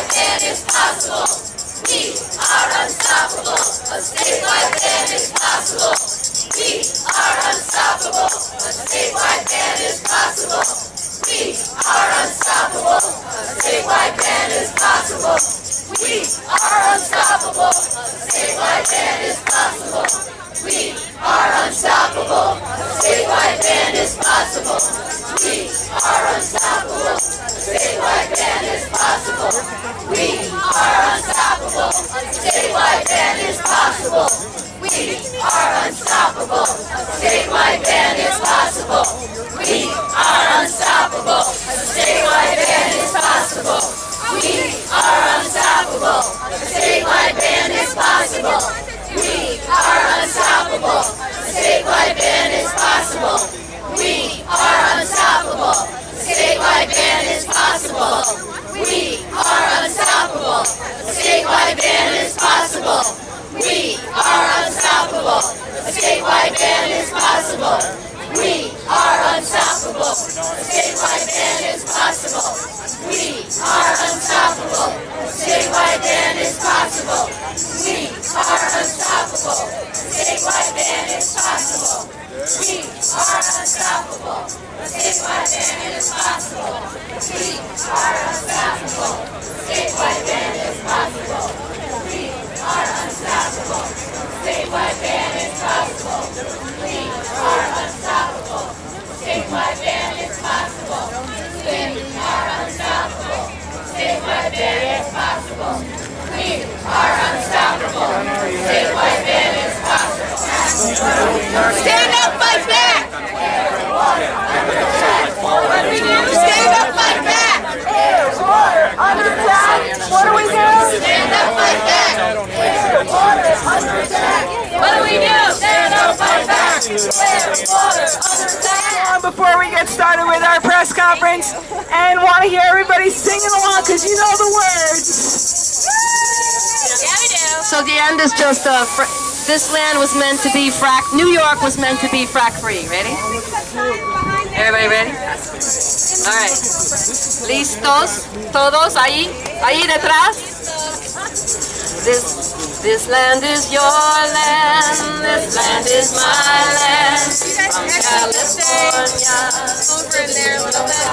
ban is possible. We are unstoppable. A statewide ban is possible. We are unstoppable. A statewide ban is possible. We are unstoppable. A statewide ban is possible. We are unstoppable. A statewide ban is possible. We are unstoppable. A statewide ban is possible. We are unstoppable. A statewide ban is possible. We are unstoppable. A statewide ban is possible. We are unstoppable. A statewide ban is possible. We are unstoppable. A statewide ban is possible. We are unstoppable. A statewide ban is possible. We are unstoppable. A statewide ban is possible. We are unstoppable. A statewide ban is possible. We are unstoppable. A statewide ban is possible. We are unstoppable. A statewide ban is possible. We are unstoppable. A statewide ban is possible. We are unstoppable. A statewide ban is possible. We are unstoppable. A statewide ban is possible. We are unstoppable. A statewide ban is possible. We are unstoppable. A statewide ban is possible. We are unstoppable. A statewide ban is possible. We are unstoppable. A statewide ban is possible. We are unstoppable. A statewide ban is possible. We are unstoppable. A statewide ban is possible. Stand up, fight back! What do we do? Stand up, fight back! Air, water, under attack! What do we do? Stand up, fight back! Air, water, under attack! What do we do? Stand up, fight back! Air, water, under attack! Before we get started with our press conference, and want to hear everybody singing along because you know the words. Yeah, we do. So the end is just this land was meant to be frack. New York was meant to be frack free. Ready? Everybody ready? All right. Listos, todos ahí detrás. This land is your land. This land is my land. From California over there, little bit.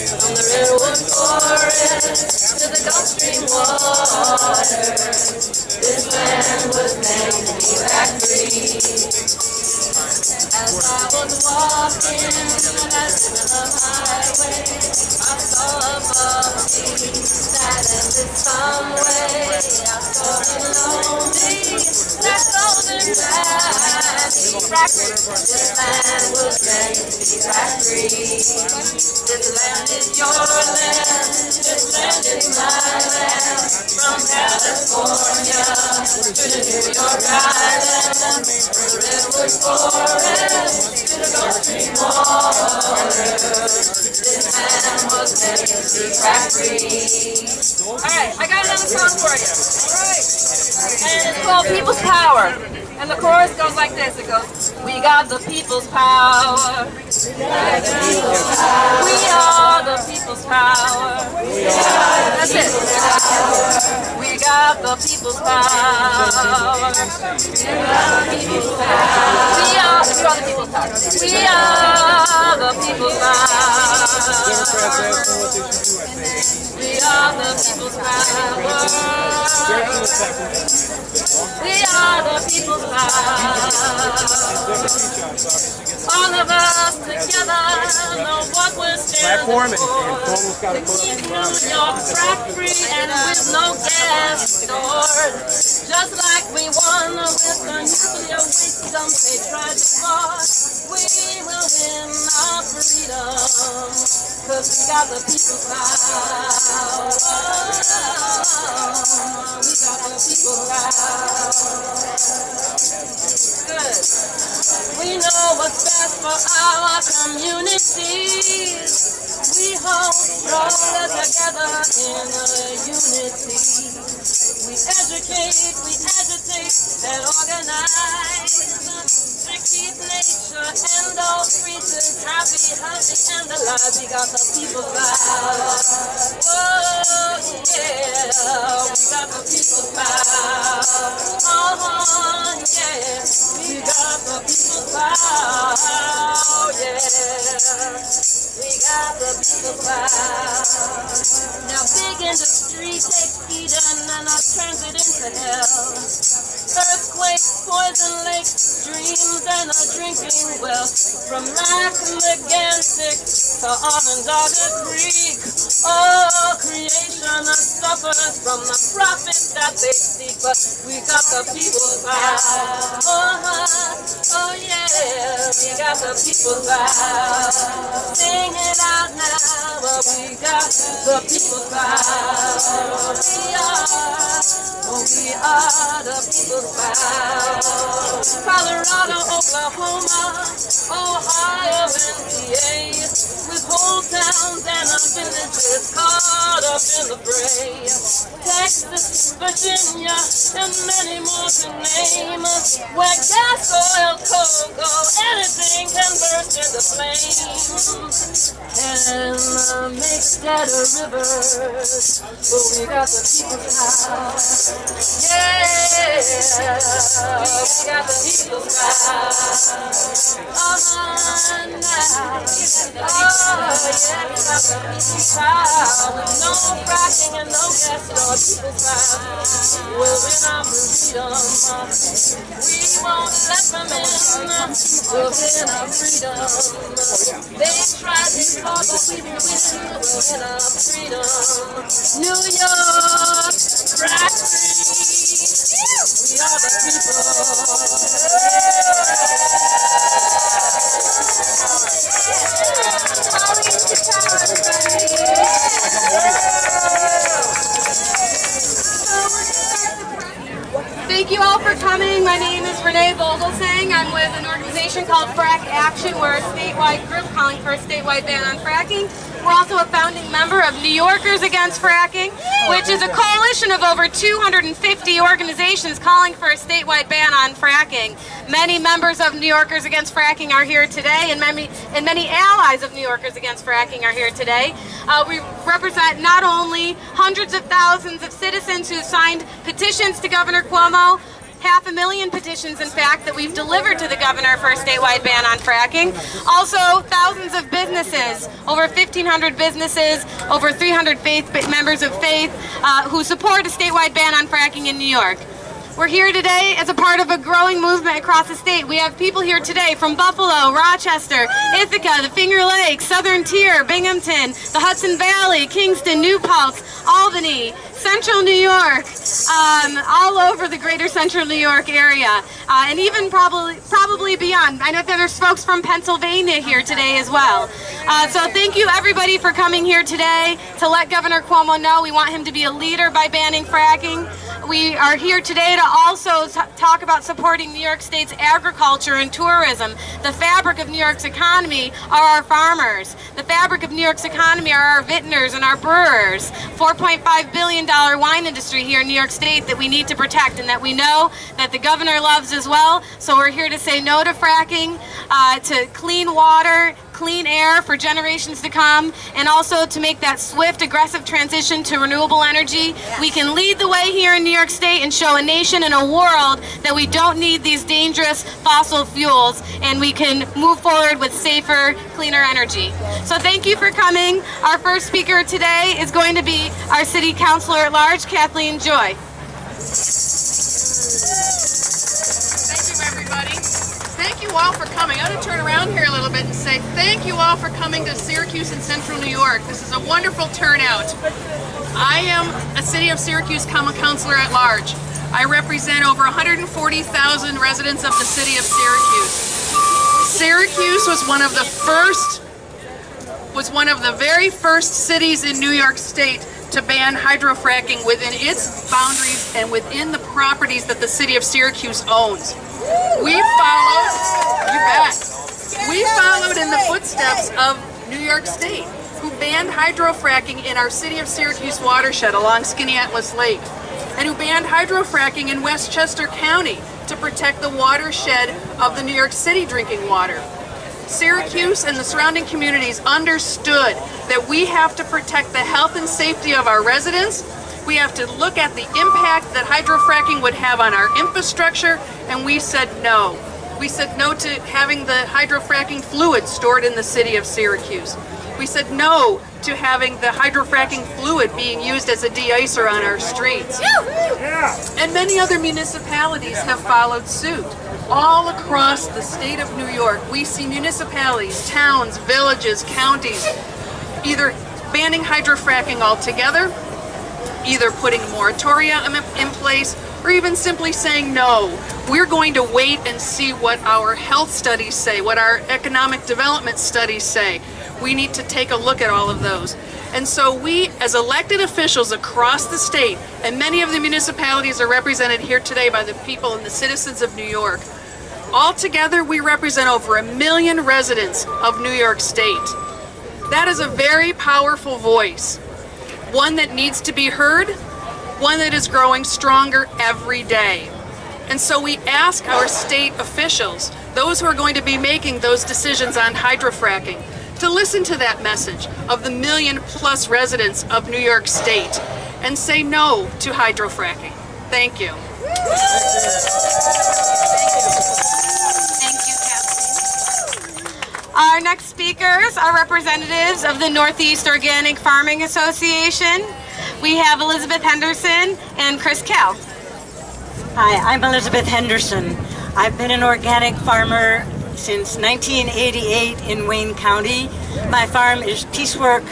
From the redwood forest to the Gulf Stream water. This land was meant to be frack free. As I was walking as in the highway, I saw above me that ended some way. I saw below me that golden valley. This land was meant to be frack free. This land is your land. This land is my land. From California to the New York Island, from the redwood forest to the Gulf Stream water. This land was meant to be frack free. Alright, I got another song for you. And it's called People's Power. And the chorus goes like this. It goes, we got the people's power. We are the people's power. We are the people's power. That's it. We got the people's power. We are the people's power. We are the people's power. We are the people's power. We are the people's power. We are the people's power. All of us together know what we're standing for. To keep New York frack free and with no gas stored. Just like we won with the nuclear waste dump they tried before. We will win our freedom, cause we got the people's power. We got the people's power. Good. We know what's best for our communities. We hold stronger together in unity. We educate, we agitate, and organize to keep nature and all creatures happy, healthy, and the light. We got the people's power. Oh, yeah, we got the people's power. Yeah, we got the people's power. Yeah, we got the people's power. Now big industry takes Eden and turns it into hell. Earthquakes, poison lakes, streams, and a drinking well. From Lac-Megantic to Onondaga Creek, all creation suffers from the profits that they seek. But we got the people's power. Oh yeah, we got the people's power. Sing it out now, but we got the people's power. We are the people's power. Colorado, Oklahoma, Ohio, and PA, with whole towns and villages caught up in the fray. Texas, Virginia, and many more to name, where gas, oil, coal, anything can burst into flames and make dead rivers. But we got the people's power. Yeah, we got the people's power. Now. Oh, yeah, we got the people's power. With no fracking and no gas, no people's power. We'll win our freedom. We won't let them in. We'll win our freedom. They tried before, but we will win. We'll win our freedom. New York, Frack free. We are the people. Thank you all for coming. My name is Renee Vogelsang. I'm with an organization called Frack Action. We're a statewide group calling for a statewide ban on fracking. We're also a founding member of New Yorkers Against Fracking, which is a coalition of over 250 organizations calling for a statewide ban on fracking. Many members of New Yorkers Against Fracking are here today, and many allies of New Yorkers Against Fracking are here today. We represent not only hundreds of thousands of citizens who signed petitions to Governor Cuomo, 500,000 petitions, in fact, that we've delivered to the governor for a statewide ban on fracking. Also, thousands of businesses, over 1,500 businesses, over 300 members of faith who support a statewide ban on fracking in New York. We're here today as a part of a growing movement across the state. We have people here today from Buffalo, Rochester, Ithaca, the Finger Lakes, Southern Tier, Binghamton, the Hudson Valley, Kingston, New Paltz, Albany, Central New York, all over the greater Central New York area, and even probably beyond. I know that there's folks from Pennsylvania here today as well. So thank you everybody for coming here today to let Governor Cuomo know we want him to be a leader by banning fracking. We are here today to also talk about supporting New York State's agriculture and tourism. The fabric of New York's economy are our farmers. The fabric of New York's economy are our vintners and our brewers. $4.5 billion wine industry here in New York State that we need to protect and that we know that the governor loves as well. So we're here to say no to fracking, to clean water, clean air for generations to come, and also to make that swift, aggressive transition to renewable energy. We can lead the way here in New York State and show a nation and a world that we don't need these dangerous fossil fuels, and we can move forward with safer, cleaner energy. So thank you for coming. Our first speaker today is going to be our City Councillor at Large, Kathleen Joy. Thank you, everybody. Thank you all for coming. I'm going to turn around here a little bit and say thank you all for coming to Syracuse in Central New York. This is a wonderful turnout. I am a City of Syracuse Councillor at Large. I represent over 140,000 residents of the City of Syracuse. Syracuse was one of the very first cities in New York State to ban hydrofracking within its boundaries and within the properties that the City of Syracuse owns. We followed in the footsteps of New York State, who banned hydrofracking in our City of Syracuse watershed along Skaneateles Lake, and who banned hydrofracking in Westchester County to protect the watershed of the New York City drinking water. Syracuse and the surrounding communities understood that we have to protect the health and safety of our residents. We have to look at the impact that hydrofracking would have on our infrastructure, and we said no. We said no to having the hydrofracking fluid stored in the city of Syracuse. We said no to having the hydrofracking fluid being used as a de-icer on our streets. And many other municipalities have followed suit. All across the state of New York, we see municipalities, towns, villages, counties, either banning hydrofracking altogether, either putting a moratorium in place, or even simply saying no. We're going to wait and see what our health studies say, what our economic development studies say. We need to take a look at all of those. And so we, as elected officials across the state, and many of the municipalities are represented here today by the people and the citizens of New York, all together we represent over 1 million residents of New York State. That is a very powerful voice, one that needs to be heard, one that is growing stronger every day. And so we ask our state officials, those who are going to be making those decisions on hydrofracking, to listen to that message of the 1 million+ residents of New York State and say no to hydrofracking. Thank you. Thank you, Kathleen. Our next speakers are representatives of the Northeast Organic Farming Association. We have Elizabeth Henderson and Krys Cail. Hi, I'm Elizabeth Henderson. I've been an organic farmer since 1988 in Wayne County. My farm is Piecework.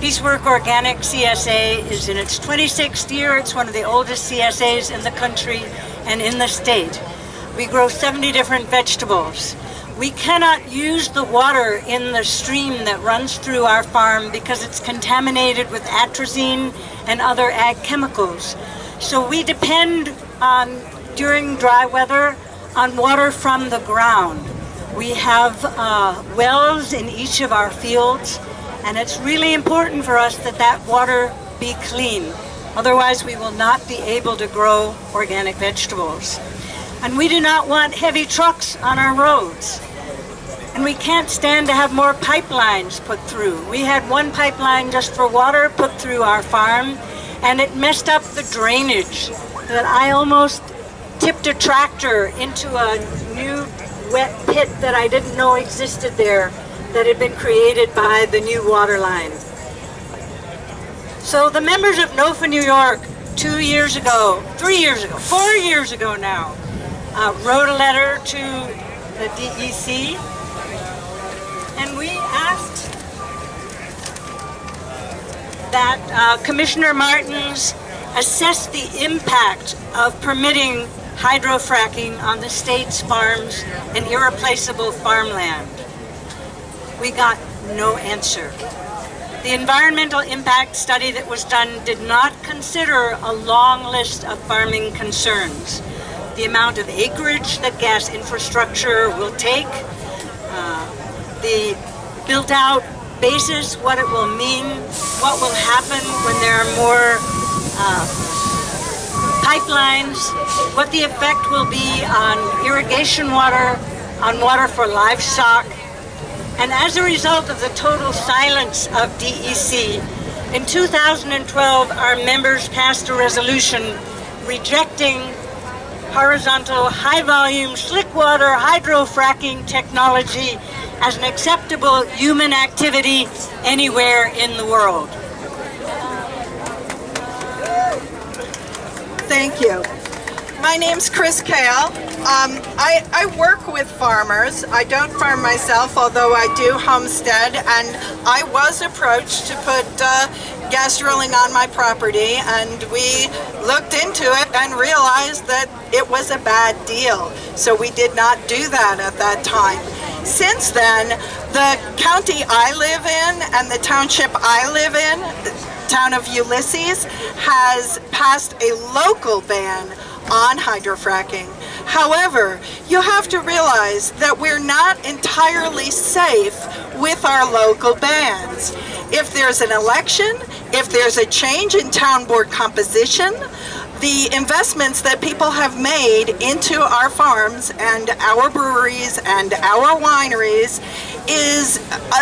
Piecework Organic CSA is in its 26th year. It's one of the oldest CSAs in the country and in the state. We grow 70 different vegetables. We cannot use the water in the stream that runs through our farm because it's contaminated with atrazine and other ag chemicals. So we depend on, during dry weather, on water from the ground. We have wells in each of our fields, and it's really important for us that that water be clean. Otherwise, we will not be able to grow organic vegetables. And we do not want heavy trucks on our roads. And we can't stand to have more pipelines put through. We had one pipeline just for water put through our farm, and it messed up the drainage that I almost tipped a tractor into a new wet pit that I didn't know existed there, that had been created by the new water line. So the members of NOFA New York 4 years ago now, wrote a letter to the DEC, and we asked that Commissioner Martins assess the impact of permitting hydrofracking on the state's farms and irreplaceable farmland. We got no answer. The environmental impact study that was done did not consider a long list of farming concerns. The amount of acreage that gas infrastructure will take, the built-out basis, what it will mean, what will happen when there are more pipelines, what the effect will be on irrigation water, on water for livestock. And as a result of the total silence of DEC, in 2012, our members passed a resolution rejecting horizontal high-volume slickwater hydrofracking technology as an acceptable human activity anywhere in the world. Thank you. My name's Krys Cail. I work with farmers. I don't farm myself, although I do homestead, and I was approached to put gas drilling on my property, and we looked into it and realized that it was a bad deal. So we did not do that at that time. Since then, the county I live in and the township I live in, the town of Ulysses, has passed a local ban on hydrofracking. However, you have to realize that we're not entirely safe with our local bans. If there's an election, if there's a change in town board composition, the investments that people have made into our farms and our breweries and our wineries is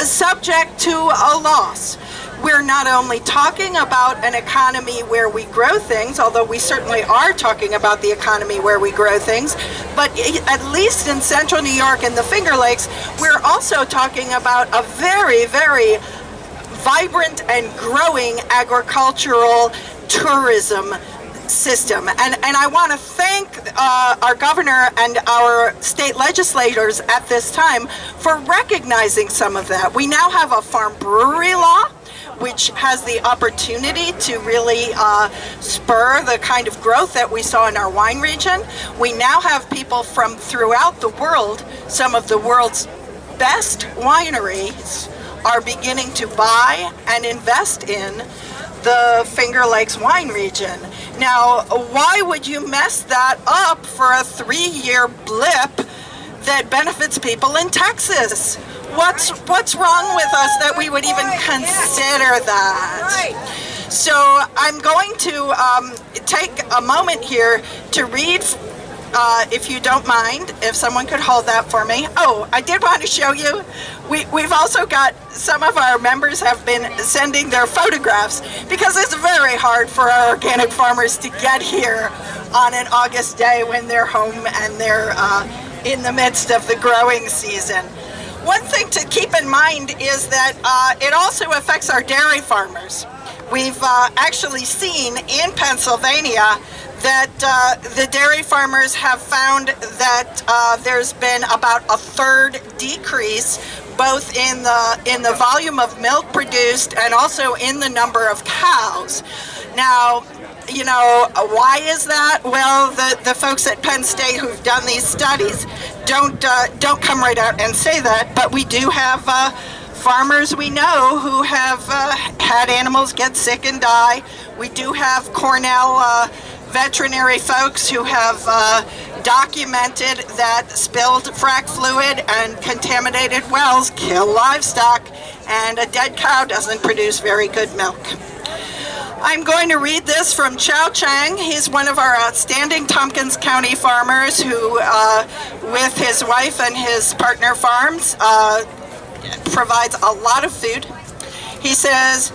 subject to a loss. We're not only talking about an economy where we grow things, although we certainly are talking about the economy where we grow things, but at least in central New York and the Finger Lakes, we're also talking about a very, very vibrant and growing agricultural tourism system. And I want to thank our governor and our state legislators at this time for recognizing some of that. We now have a farm brewery law, which has the opportunity to really spur the kind of growth that we saw in our wine region. We now have people from throughout the world, some of the world's best wineries are beginning to buy and invest in the Finger Lakes wine region. Now, why would you mess that up for a 3-year blip that benefits people in Texas? What's wrong with us that we would even consider that? So I'm going to take a moment here to read, if you don't mind, if someone could hold that for me. Oh, I did want to show you, we've also got, some of our members have been sending their photographs because it's very hard for our organic farmers to get here on an August day when they're home and they're in the midst of the growing season. One thing to keep in mind is that it also affects our dairy farmers. We've actually seen in Pennsylvania that the dairy farmers have found that there's been about a third decrease both in the volume of milk produced and also in the number of cows. Now, you know, why is that? Well, the folks at Penn State who've done these studies don't come right out and say that, but we do have farmers we know who have had animals get sick and die. We do have Cornell veterinary folks who have documented that spilled frack fluid and contaminated wells kill livestock, and a dead cow doesn't produce very good milk. I'm going to read this from Chow Chang. He's one of our outstanding Tompkins County farmers who, with his wife and his partner farms, provides a lot of food. He says,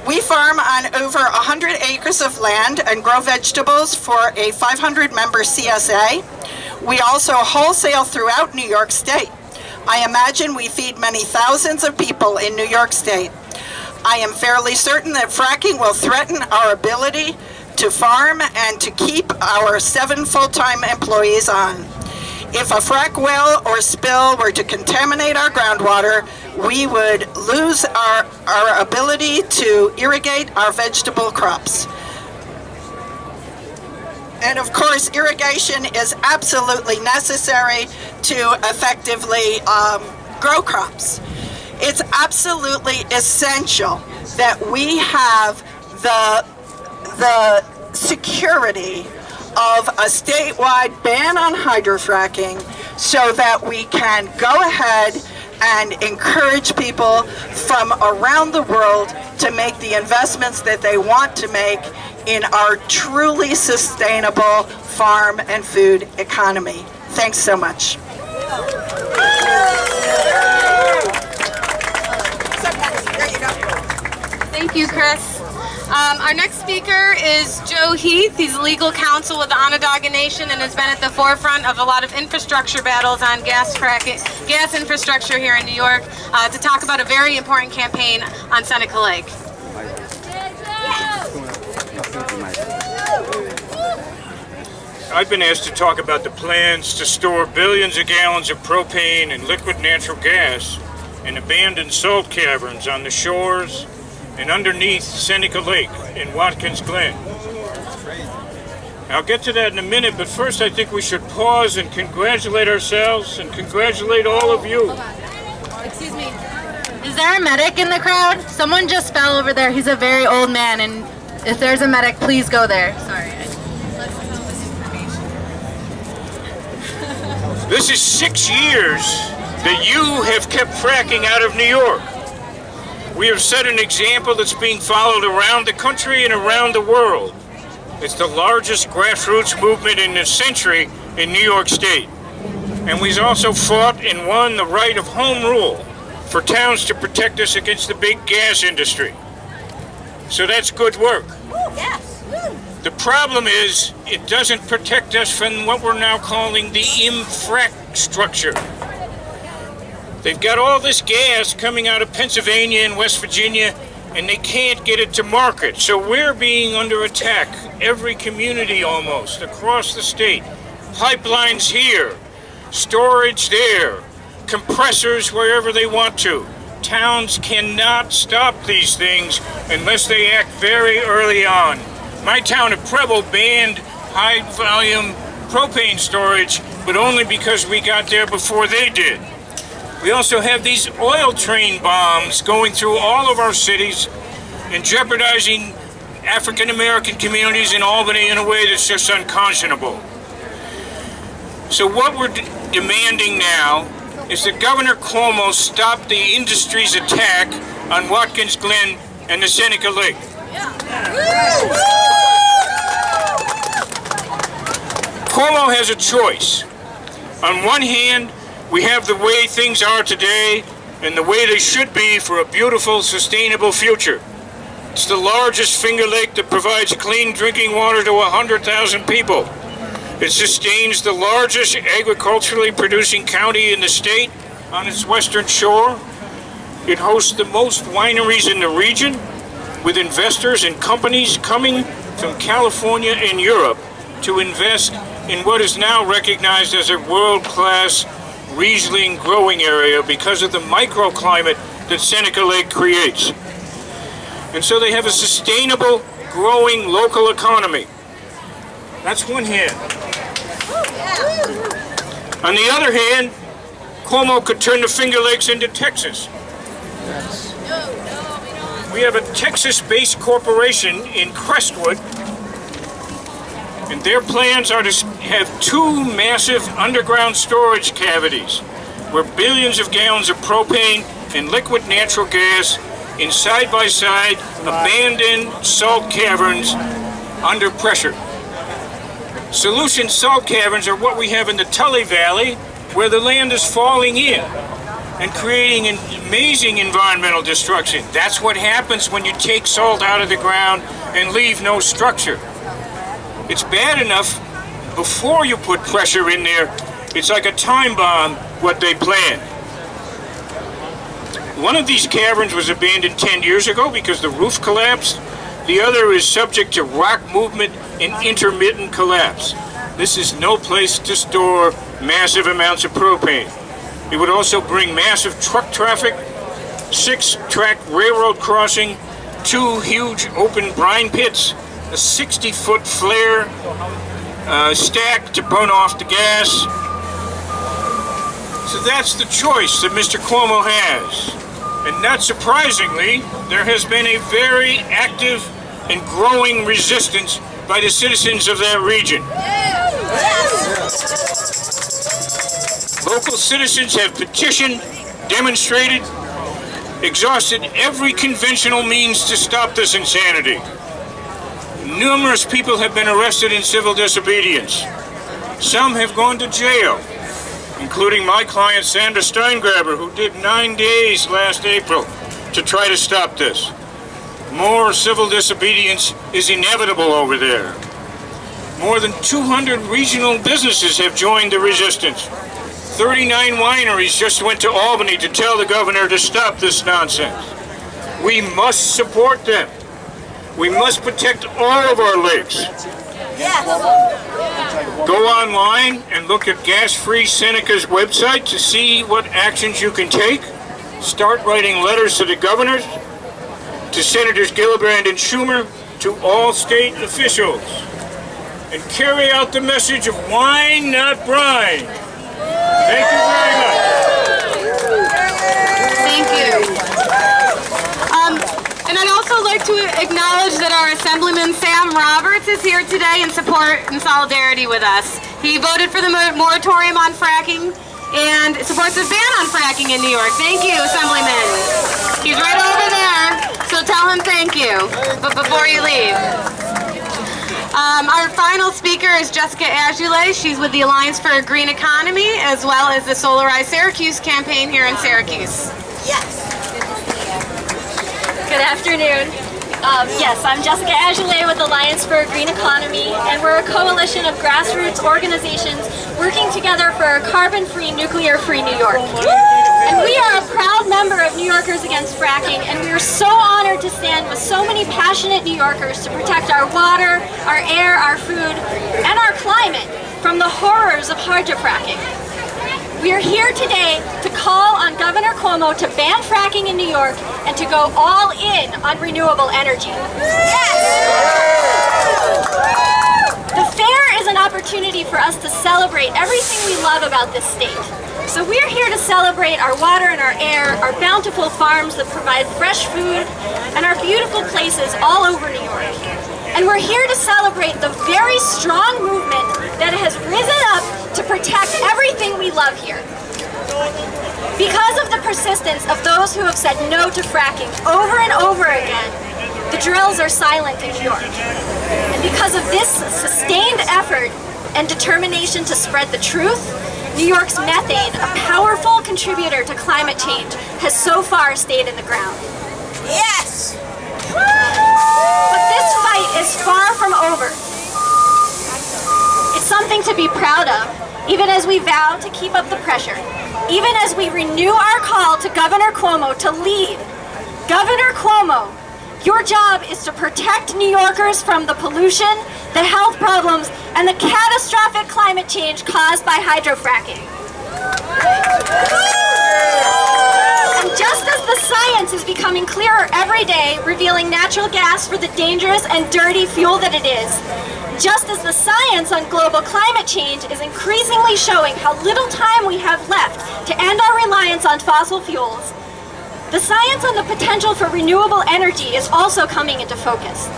"We farm on over 100 acres of land and grow vegetables for a 500-member CSA. We also wholesale throughout New York State. I imagine we feed many thousands of people in New York State. I am fairly certain that fracking will threaten our ability to farm and to keep our 7 full-time employees on. If a frack well or spill were to contaminate our groundwater, we would lose our ability to irrigate our vegetable crops." And of course, irrigation is absolutely necessary to effectively grow crops. It's absolutely essential that we have the security of a statewide ban on hydrofracking so that we can go ahead and encourage people from around the world to make the investments that they want to make in our truly sustainable farm and food economy. Thanks so much. Thank you, Krys. Our next speaker is Joe Heath. He's legal counsel with the Onondaga Nation and has been at the forefront of a lot of infrastructure battles on gas infrastructure here in New York to talk about a very important campaign on Seneca Lake. I've been asked to talk about the plans to store billions of gallons of propane and liquid natural gas in abandoned salt caverns on the shores and underneath Seneca Lake in Watkins Glen. I'll get to that in a minute, but first I think we should pause and congratulate ourselves and congratulate all of you. Excuse me. Is there a medic in the crowd? Someone just fell over there. He's a very old man, and if there's a medic, please go there. Sorry. This is 6 years that you have kept fracking out of New York. We have set an example that's being followed around the country and around the world. It's the largest grassroots movement in a century in New York State. And we've also fought and won the right of home rule for towns to protect us against the big gas industry. So that's good work. The problem is it doesn't protect us from what we're now calling the infrastructure. They've got all this gas coming out of Pennsylvania and West Virginia, and they can't get it to market. So we're being under attack. Every community almost across the state. Pipelines here, storage there, compressors wherever they want to. Towns cannot stop these things unless they act very early on. My town of Preble banned high-volume propane storage, but only because we got there before they did. We also have these oil train bombs going through all of our cities and jeopardizing African-American communities in Albany in a way that's just unconscionable. So what we're demanding now is that Governor Cuomo stop the industry's attack on Watkins Glen and the Seneca Lake. Cuomo has a choice. On one hand, we have the way things are today and the way they should be for a beautiful, sustainable future. It's the largest Finger Lake that provides clean drinking water to 100,000 people. It sustains the largest agriculturally producing county in the state on its western shore. It hosts the most wineries in the region, with investors and companies coming from California and Europe to invest in what is now recognized as a world-class Riesling growing area because of the microclimate that Seneca Lake creates. And so they have a sustainable, growing local economy. That's one hand. On the other hand, Cuomo could turn the Finger Lakes into Texas. We have a Texas-based corporation in Crestwood, and their plans are to have 2 massive underground storage cavities where billions of gallons of propane and liquid natural gas in side-by-side abandoned salt caverns under pressure. Solution salt caverns are what we have in the Tully Valley, where the land is falling in and creating an amazing environmental destruction. That's what happens when you take salt out of the ground and leave no structure. It's bad enough before you put pressure in there. It's like a time bomb, what they planned. One of these caverns was abandoned 10 years ago because the roof collapsed. The other is subject to rock movement and intermittent collapse. This is no place to store massive amounts of propane. It would also bring massive truck traffic, 6-track railroad crossing, 2 huge open brine pits, a 60-foot flare stack to burn off the gas. So that's the choice that Mr. Cuomo has. And not surprisingly, there has been a very active and growing resistance by the citizens of that region. Local citizens have petitioned, demonstrated, exhausted every conventional means to stop this insanity. Numerous people have been arrested in civil disobedience. Some have gone to jail, including my client Sandra Steingraber, who did 9 days last April to try to stop this. More civil disobedience is inevitable over there. More than 200 regional businesses have joined the resistance. 39 wineries just went to Albany to tell the governor to stop this nonsense. We must support them. We must protect all of our lakes. Go online and look at Gas Free Seneca's website to see what actions you can take. Start writing letters to the governors, to Senators Gillibrand and Schumer, to all state officials, and carry out the message of wine, not brine. Thank you very much. Thank you. And I'd also like to acknowledge that our Assemblyman Sam Roberts is here today in support and solidarity with us. He voted for the moratorium on fracking and supports the ban on fracking in New York. Thank you, Assemblyman. He's right over there, so tell him thank you. But before you leave. Our final speaker is Jessica Azullay. She's with the Alliance for a Green Economy, as well as the Solarize Syracuse campaign here in Syracuse. Good afternoon. Yes, I'm Jessica Azullay with Alliance for a Green Economy, and we're a coalition of grassroots organizations working together for a carbon-free, nuclear-free New York. And we are a proud member of New Yorkers Against Fracking, and we are so honored to stand with so many passionate New Yorkers to protect our water, our air, our food, and our climate from the horrors of hydrofracking. We are here today to call on Governor Cuomo to ban fracking in New York and to go all in on renewable energy. Yes! The fair is an opportunity for us to celebrate everything we love about this state. So we're here to celebrate our water and our air, our bountiful farms that provide fresh food, and our beautiful places all over New York. And we're here to celebrate the very strong movement that has risen up to protect everything we love here. Because of the persistence of those who have said no to fracking over and over again, the drills are silent in New York. And because of this sustained effort and determination to spread the truth, New York's methane, a powerful contributor to climate change, has so far stayed in the ground. Yes! But this fight is far from over. It's something to be proud of, even as we vow to keep up the pressure, even as we renew our call to Governor Cuomo to lead. Governor Cuomo, your job is to protect New Yorkers from the pollution, the health problems, and the catastrophic climate change caused by hydrofracking. And just as the science is becoming clearer every day, revealing natural gas for the dangerous and dirty fuel that it is, just as the science on global climate change is increasingly showing how little time we have left to end our reliance on fossil fuels, the science on the potential for renewable energy is also coming into focus.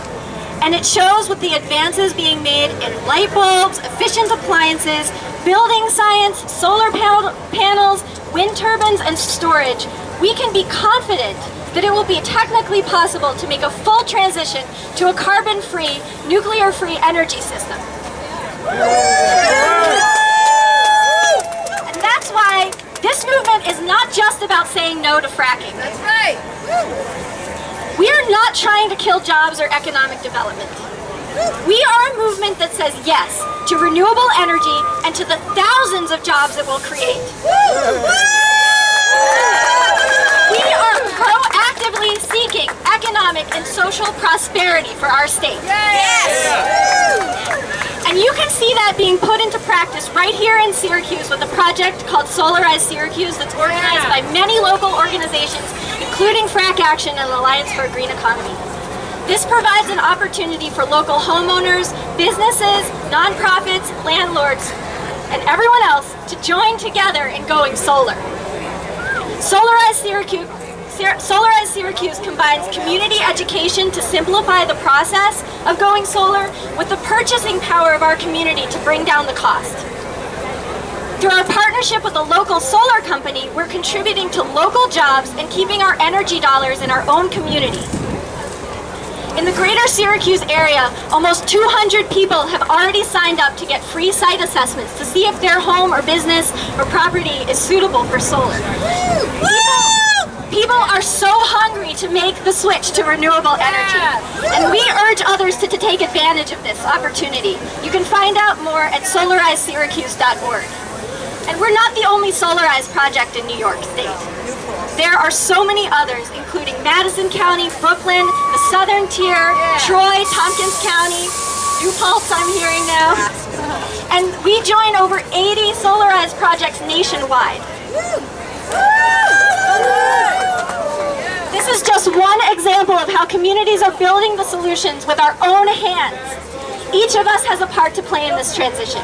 And it shows with the advances being made in light bulbs, efficient appliances, building science, solar panels, wind turbines, and storage, we can be confident that it will be technically possible to make a full transition to a carbon-free, nuclear-free energy system. And that's why this movement is not just about saying no to fracking. That's right. We are not trying to kill jobs or economic development. We are a movement that says yes to renewable energy and to the thousands of jobs it will create. We are proactively seeking economic and social prosperity for our state. Yes! And you can see that being put into practice right here in Syracuse with a project called Solarize Syracuse that's organized by many local organizations, including Frack Action and Alliance for a Green Economy. This provides an opportunity for local homeowners, businesses, nonprofits, landlords, and everyone else to join together in going solar. Solarize Syracuse combines community education to simplify the process of going solar with the purchasing power of our community to bring down the cost. Through our partnership with a local solar company, we're contributing to local jobs and keeping our energy dollars in our own community. In the greater Syracuse area, almost 200 people have already signed up to get free site assessments to see if their home or business or property is suitable for solar. People are so hungry to make the switch to renewable energy, and we urge others to take advantage of this opportunity. You can find out more at solarizeSyracuse.org. And we're not the only Solarize project in New York State. There are so many others, including Madison County, Brooklyn, the Southern Tier, Troy, Tompkins County, New Paltz I'm hearing now. And we join over 80 Solarize projects nationwide. This is just one example of how communities are building the solutions with our own hands. Each of us has a part to play in this transition,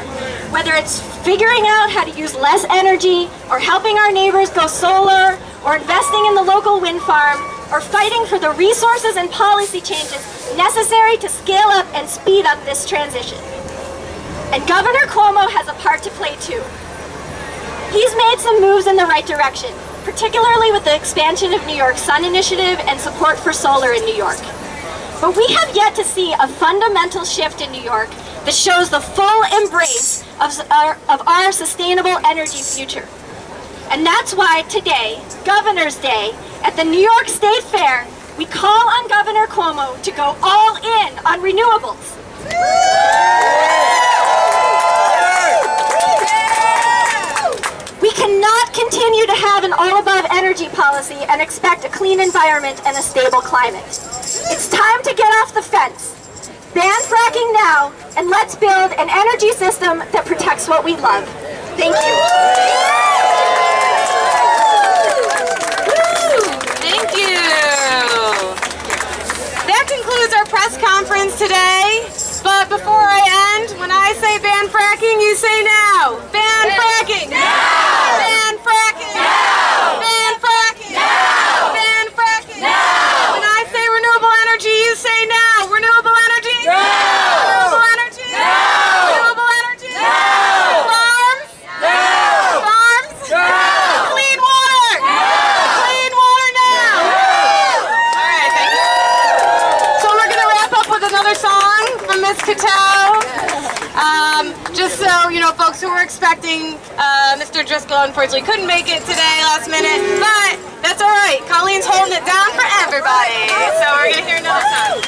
whether it's figuring out how to use less energy, or helping our neighbors go solar, or investing in the local wind farm, or fighting for the resources and policy changes necessary to scale up and speed up this transition. And Governor Cuomo has a part to play too. He's made some moves in the right direction, particularly with the expansion of New York Sun Initiative and support for solar in New York. But we have yet to see a fundamental shift in New York that shows the full embrace of our sustainable energy future. And that's why today, Governor's Day, at the New York State Fair, we call on Governor Cuomo to go all in on renewables. We cannot continue to have an all-above energy policy and expect a clean environment and a stable climate. It's time to get off the fence. Ban fracking now, and let's build an energy system that protects what we love. Thank you. Thank you. That concludes our press conference today. But before I end, when I say ban fracking, you say now. Ban fracking. Now. Ban fracking. Now. Ban fracking. Now. Ban fracking. Now. When I say renewable energy, you say now. Renewable energy. Now. Renewable energy. Now. Renewable energy. Now. Farms. Now. Farms. Now. Clean water. Now. Clean water now. All right, thank you. So we're gonna wrap up with another song from Miss Kattau. Just so you know, folks who were expecting Mr. Driscoll unfortunately couldn't make it today last minute, but that's all right. Colleen's holding it down for everybody. So we're gonna hear another song.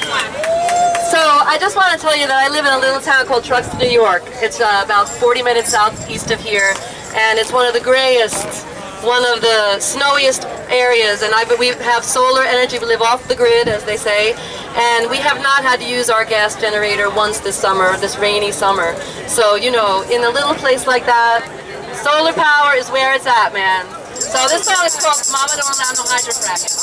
So I just want to tell you that I live in a little town called Truxton, New York. It's about 40 minutes southeast of here, and it's one of the grayest, one of the snowiest areas, and we have solar energy. We live off the grid, as they say, and we have not had to use our gas generator once this summer, this rainy summer. So, you know, in a little place like that, solar power is where it's at, man. So this song is called Mama Don't Allow No Hydrofracking.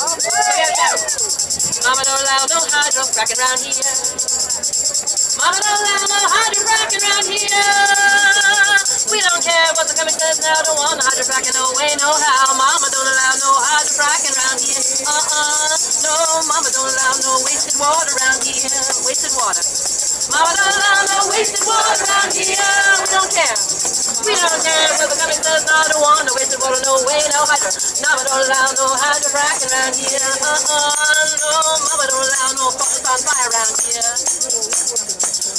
Mama don't allow no hydrofracking around here. Mama don't allow no hydrofracking around here. We don't care what the government says now, don't want no hydrofracking, no way, no how. Mama don't allow no hydrofracking around here. No, Mama don't allow no wasted water around here. Wasted water. Mama don't allow no wasted water around here. We don't care. We don't care what the government says now, don't want no wasted water, no way, no hydro. Mama don't allow no hydrofracking around here. No, Mama don't allow no focus on fire around here.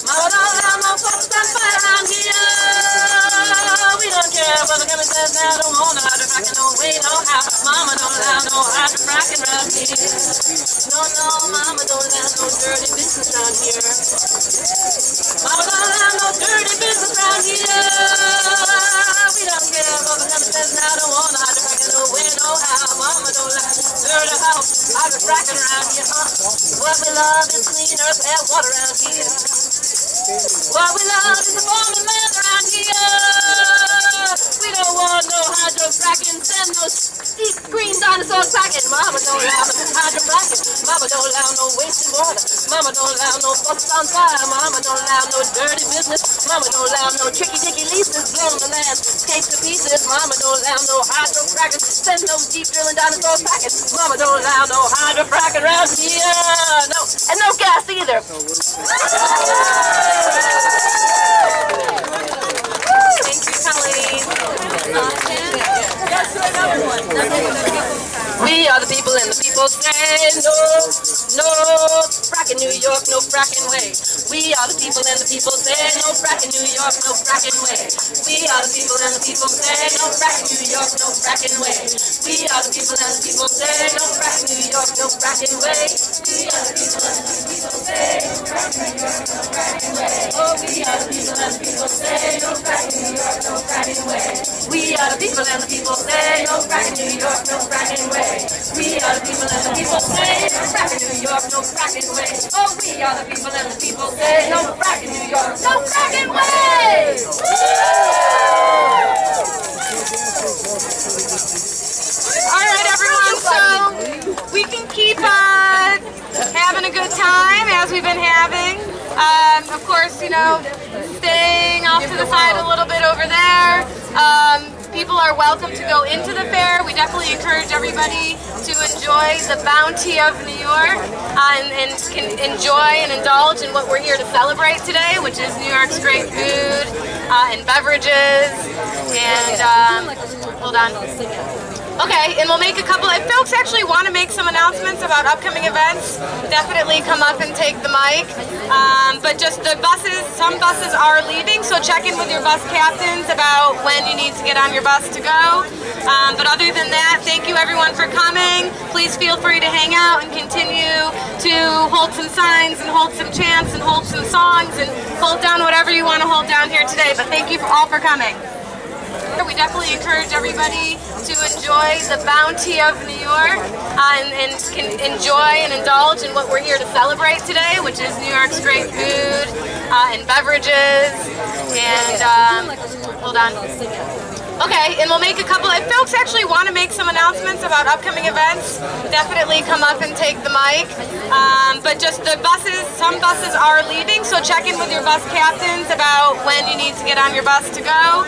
Mama don't allow no focus on fire around here. We don't care what the government says now, don't want no hydrofracking, no way, no how. Mama don't allow no hydrofracking around here. No, Mama don't allow no dirty business around here. Mama don't allow no dirty business around here. We don't care what the government says now, don't want no hydrofracking, no way, no how. Mama don't allow dirty house, hydrofracking around here. What we love is clean earth and water around here. What we love is the farming land around here. We don't want no hydrofracking, send no deep green dinosaurs packing. Mama don't allow no hydrofracking. Mama don't allow no wasting water. Mama don't allow no fuss on fire. Mama don't allow no dirty business. Mama don't allow no tricky dicky leases blowing the land cake to pieces. Mama don't allow no hydrofracking, send no deep drilling dinosaurs packing. Mama don't allow no hydrofracking around here. No, and no gas either. Thank you, Colleen. We are the people and the people say no fracking New York, no fracking way. We are the people and the people say no fracking New York, no fracking way. We are the people and the people say no fracking New York, no fracking way. We are the people and the people say no fracking New York, no fracking way. We are the people and the people say no fracking New York, no fracking way. Oh, we are the people and the people say no fracking New York, no fracking way. We are the people and the people say no fracking New York, no fracking way. We are the people and the people say no fracking New York, no fracking way. Oh, we are the people and the people say no fracking New York, no fracking way. All right, everyone, so we can keep having a good time as we've been having. Of course, you know, staying off to the side a little bit over there. People are welcome to go into the fair. We definitely encourage everybody to enjoy the bounty of New York and can enjoy and indulge in what we're here to celebrate today, which is New York's great food and beverages. And hold on. Okay, and we'll make a couple, if folks actually want to make some announcements about upcoming events, definitely come up and take the mic. But just the buses, some buses are leaving, so check in with your bus captains about when you need to get on your bus to go. But other than that, thank you everyone for coming. Please feel free to hang out and continue to hold some signs and hold some chants and hold some songs and hold down whatever you want to hold down here today. But thank you all for coming. We definitely encourage everybody to enjoy the bounty of New York and can enjoy and indulge in what we're here to celebrate today, which is New York's great food and beverages. And hold on. Okay, and we'll make a couple, if folks actually want to make some announcements about upcoming events, definitely come up and take the mic. But just the buses, some buses are leaving, so check in with your bus captains about when you need to get on your bus to go.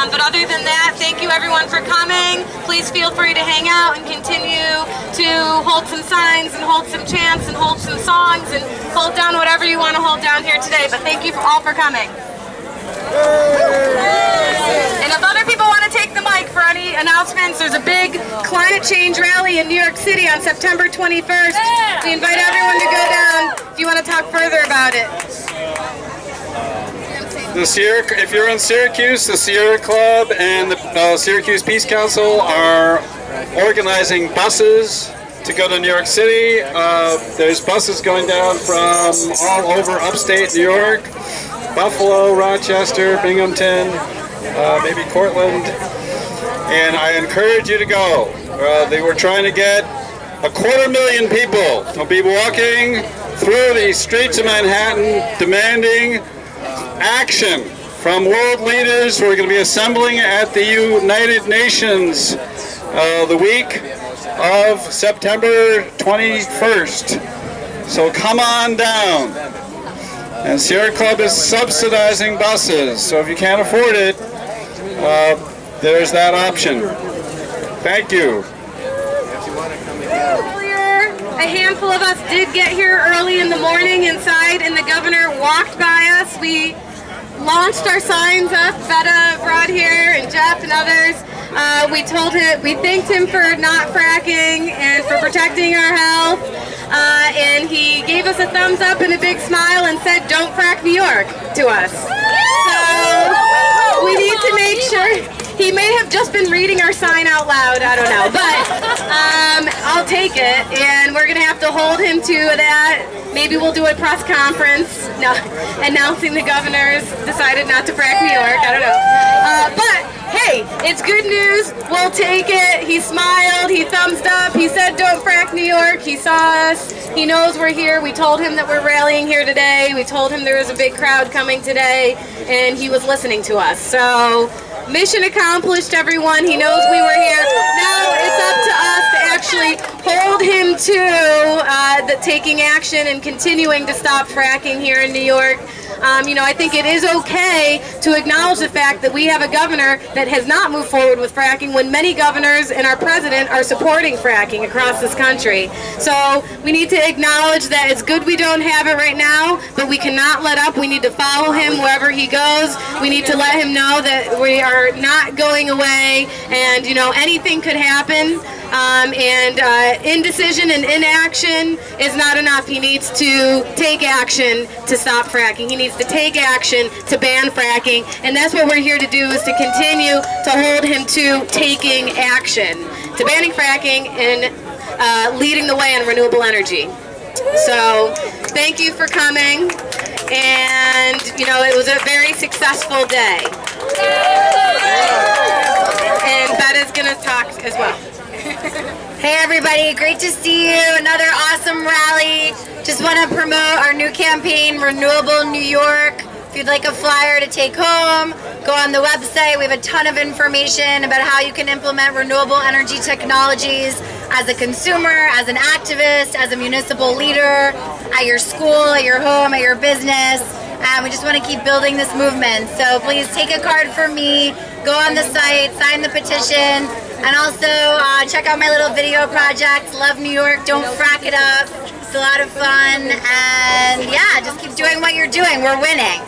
But other than that, thank you everyone for coming. Please feel free to hang out and continue to hold some signs and hold some chants and hold some songs and hold down whatever you want to hold down here today. But thank you all for coming. And if other people want to take the mic for any announcements, there's a big climate change rally in New York City on September 21st. We invite everyone to go down if you want to talk further about it. If you're in Syracuse, the Sierra Club and the Syracuse Peace Council are organizing buses to go to New York City. There's buses going down from all over upstate New York. Buffalo, Rochester, Binghamton, maybe Cortland, and I encourage you to go. They were trying to get 250,000 people to be walking through the streets of Manhattan demanding action from world leaders who are going to be assembling at the United Nations the week of September 21st. So come on down. And Sierra Club is subsidizing buses, so if you can't afford it, there's that option. Thank you. Earlier, a handful of us did get here early in the morning inside, and the governor walked by us. We launched our signs up, Betta brought here, and Jeff and others. We thanked him for not fracking and for protecting our health. And he gave us a thumbs up and a big smile and said, "Don't frack New York," to us. So we need to make sure. He may have just been reading our sign out loud, I don't know, but I'll take it, and we're gonna have to hold him to that. Maybe we'll do a press conference announcing the governor's decided not to frack New York, I don't know. But hey, it's good news, we'll take it. He smiled, he thumbs up, he said don't frack New York, he saw us, he knows we're here, we told him that we're rallying here today, we told him there was a big crowd coming today, and he was listening to us. So mission accomplished, everyone. He knows we were here. Now it's up to us to actually hold him to the taking action and continuing to stop fracking here in New York. I think it is okay to acknowledge the fact that we have a governor that has not moved forward with fracking when many governors and our president are supporting fracking across this country. So we need to acknowledge that it's good we don't have it right now, but we cannot let up. We need to follow him wherever he goes. We need to let him know that we are not going away, and anything could happen. Indecision and inaction is not enough. He needs to take action to stop fracking. He needs to take action to ban fracking, and that's what we're here to do, is to continue to hold him to taking action, to banning fracking and leading the way on renewable energy. So thank you for coming, and it was a very successful day. And Betta's gonna talk as well. Hey everybody, great to see you. Another awesome rally. Just want to promote our new campaign, Renewable New York. If you'd like a flyer to take home, go on the website. We have a ton of information about how you can implement renewable energy technologies as a consumer, as an activist, as a municipal leader, at your school, at your home, at your business. And we just want to keep building this movement. So please take a card from me, go on the site, sign the petition, and also check out my little video project, Love New York, Don't Frack It Up. It's a lot of fun, and yeah, just keep doing what you're doing. We're winning.